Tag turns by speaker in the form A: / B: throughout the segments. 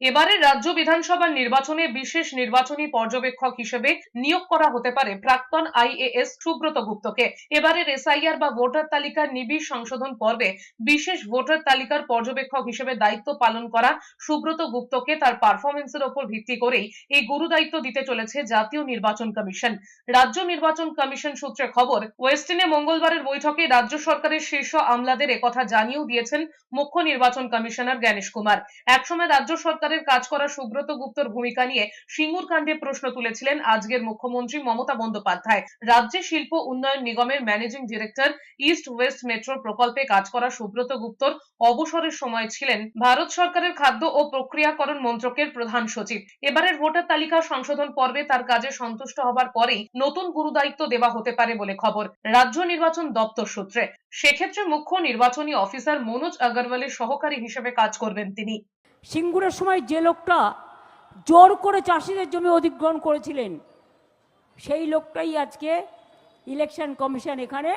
A: এবারে রাজ্য বিধানসভা নির্বাচনে বিশেষ নির্বাচনী পর্যবেক্ষক হিসেবে নিয়োগ করা হতে পারে প্রাক্তন আইএএস সুব্রত গুপ্তকে। এবারের এসআইআর বা ভোটার তালিকার নিবিড় সংশোধন পর্বে বিশেষ ভোটার তালিকার পর্যবেক্ষক হিসেবে দায়িত্ব পালন করা সুব্রত গুপ্তকে তার পারফরমেন্সের উপর ভিত্তি করেই এই গুরু দায়িত্ব দিতে চলেছে জাতীয় নির্বাচন কমিশন। রাজ্য নির্বাচন কমিশন সূত্রে খবর, ওয়েস্টিনে মঙ্গলবারের বৈঠকে রাজ্য সরকারের শীর্ষ আমলাদের একথা জানিয়েও দিয়েছেন মুখ্য নির্বাচন কমিশনার জ্ঞানেশ কুমার। একসময় রাজ্য সরকারের কাজ করা সুব্রত গুপ্তর ভূমিকা নিয়ে সিঙ্গুর কাণ্ডে প্রশ্ন তুলেছিলেন আজকের মুখ্যমন্ত্রী মমতা বন্দ্যোপাধ্যায়। রাজ্যে শিল্প উন্নয়ন নিগমের managing director, east West metro প্রকল্পে কাজ করা সুব্রত গুপ্তর অবসরের সময় ছিলেন ভারত সরকারের খাদ্য ও প্রক্রিয়াকরণ মন্ত্রকের প্রধান সচিব। এবারের ভোটার তালিকা সংশোধন পর্বে তার কাজে সন্তুষ্ট হবার পরেই নতুন গুরুদায়িত্ব দেওয়া হতে পারে বলে খবর রাজ্য নির্বাচন দপ্তর সূত্রে। সেক্ষেত্রে মুখ্য নির্বাচনী অফিসার মনোজ আগরওয়ালের সহকারী হিসেবে কাজ করবেন তিনি।
B: সিঙ্গুরের সময় যে লোকটা জোর করে চাষিদের জমি অধিগ্রহণ করেছিলেন, সেই লোকটাই আজকে ইলেকশন কমিশন এখানে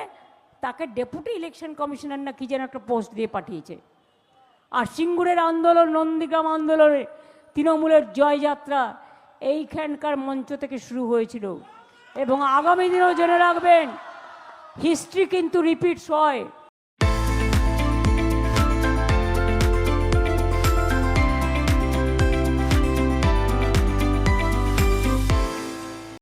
B: তাকে ডেপুটি ইলেকশন কমিশনার না কি যেন একটা পোস্ট দিয়ে পাঠিয়েছে। আর সিঙ্গুরের আন্দোলন, নন্দীগ্রাম আন্দোলনে তৃণমূলের জয়যাত্রা এইখানকার মঞ্চ থেকে শুরু হয়েছিল এবং আগামী দিনেও জেনে রাখবেন, হিস্ট্রি কিন্তু রিপিটস হয়।